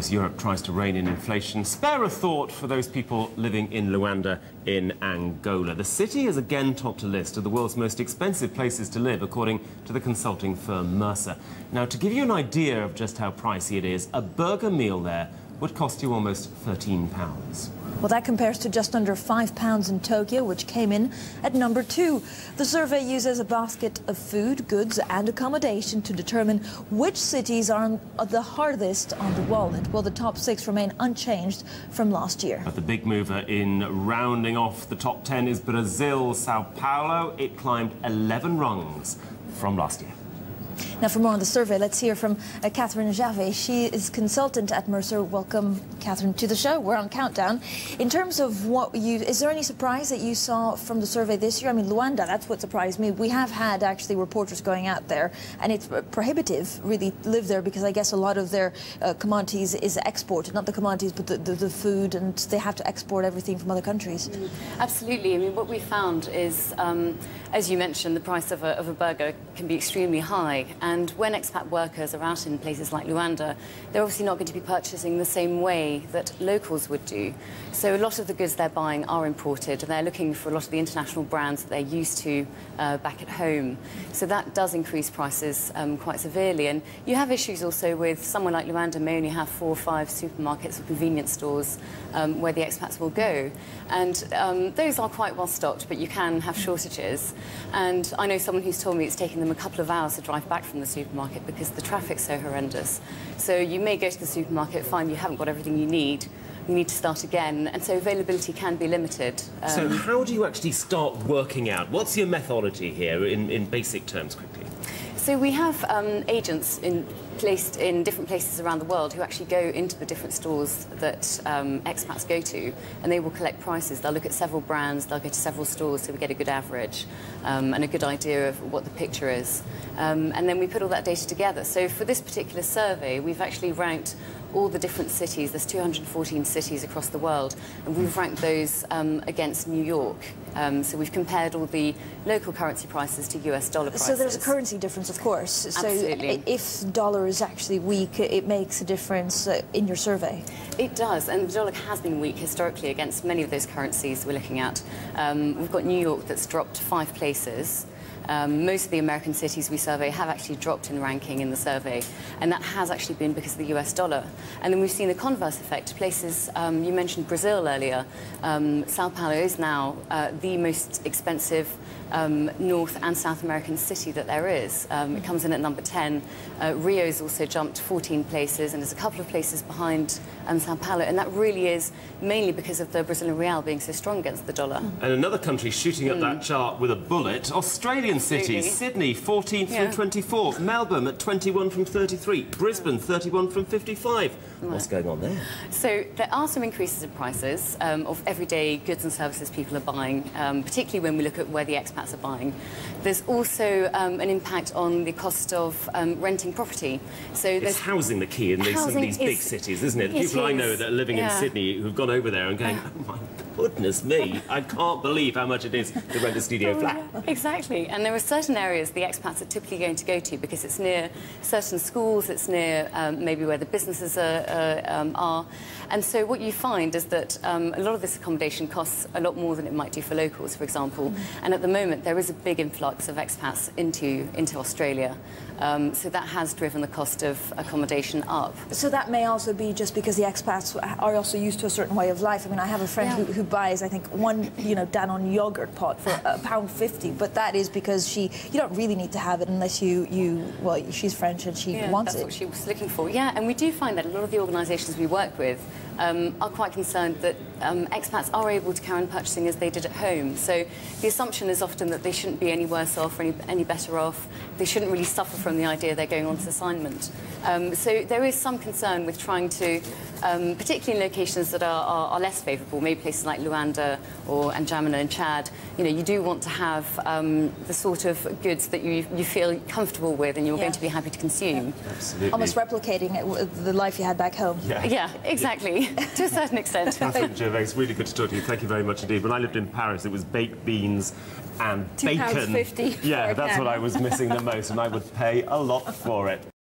As Europe tries to rein in inflation, spare a thought for those people living in Luanda in Angola. The city has again topped a list of the world's most expensive places to live, according to the consulting firm Mercer. Now, to give you an idea of just how pricey it is, a burger meal there would cost you almost £13. Well, that compares to just under £5 in Tokyo, which came in at number 2. The survey uses a basket of food, goods and accommodation to determine which cities are the hardest on the wallet. Well, the top 6 remain unchanged from last year. But the big mover in rounding off the top 10 is Brazil, Sao Paulo. It climbed 11 rungs from last year. Now, for more on the survey, let's hear from Catherine Gervais. She is consultant at Mercer. Welcome, Catherine, to the show. We're on Countdown. In terms of is there any surprise that you saw from the survey this year? I mean, Luanda, that's what surprised me. We have had, actually, reporters going out there, and it's prohibitive, really, to live there, because I guess a lot of their commodities is exported. Not the commodities, but the food, and they have to export everything from other countries. Absolutely. I mean, what we found is, as you mentioned, the price of a burger can be extremely high. And when expat workers are out in places like Luanda, they're obviously not going to be purchasing the same way that locals would do. So a lot of the goods they're buying are imported, and they're looking for a lot of the international brands that they're used to back at home. So that does increase prices quite severely. And you have issues also with somewhere like Luanda may only have 4 or 5 supermarkets or convenience stores where the expats will go. And those are quite well stocked, but you can have shortages. And I know someone who's told me it's taken them a couple of hours to drive back from the supermarket because the traffic's so horrendous. So you may go to the supermarket, find you haven't got everything you need to start again, and so availability can be limited. So how do you actually start working out? What's your methodology here in basic terms, quickly? So we have agents placed in different places around the world who actually go into the different stores that expats go to, and they will collect prices. They'll look at several brands, they'll go to several stores, so we get a good average and a good idea of what the picture is. And then we put all that data together. So for this particular survey, we've actually ranked all the different cities. There's 214 cities across the world, and we've ranked those against New York. So we've compared all the local currency prices to US dollar prices. So there's a currency difference, of course. Absolutely. So if dollar is actually weak, it makes a difference in your survey. It does, and the dollar has been weak historically against many of those currencies we're looking at. We've got New York that's dropped 5 places. Most of the American cities we survey have actually dropped in ranking in the survey, and that has actually been because of the US dollar. And then we've seen the converse effect. Places, you mentioned Brazil earlier. Sao Paulo is now the most expensive North and South American city that there is. It comes in at number 10. Rio's also jumped 14 places, and there's a couple of places behind Sao Paulo, and that really is mainly because of the Brazilian real being so strong against the dollar. And another country shooting up that chart with a bullet, Australian cities. Sydney, 14 from 24. Melbourne at 21 from 33. Brisbane, 31 from 55. What's going on there? So there are some increases in prices of everyday goods and services people are buying, particularly when we look at where the expats are buying. There's also an impact on the cost of renting property. So it's housing the key in some of these big cities, isn't it? The people I know that are living in Sydney who've gone over there and going, oh my goodness me, I can't believe how much it is to rent a studio flat. Exactly, and there are certain areas the expats are typically going to go to because it's near certain schools, it's near maybe where the businesses are. And so what you find is that a lot of this accommodation costs a lot more than it might do for locals, for example. And at the moment, there is a big influx of expats into Australia. So that has driven the cost of accommodation up. So that may also be just because the expats are also used to a certain way of life. I mean, I have a friend who buys, I think, one, Danone yogurt pot for £1.50, but that is because you don't really need to have it unless well, she's French and she wants it. That's what she was looking for. Yeah, and we do find that a lot of the organisations we work with are quite concerned that expats are able to carry on purchasing as they did at home. So the assumption is often that they shouldn't be any worse off or any better off. They shouldn't really suffer from the idea they're going on to assignment. So there is some concern with trying to, particularly in locations that are less favourable, maybe places like Luanda or N'Djamena and Chad, you do want to have the sort of goods that you feel comfortable with and you're going to be happy to consume. Absolutely. Almost replicating the life you had back home. Yeah, exactly, to a certain extent. Catherine Gervais, really good to talk to you. Thank you very much indeed. When I lived in Paris, it was baked beans and bacon. £2.50. Yeah, that's what I was missing the most, and I would pay a lot for it.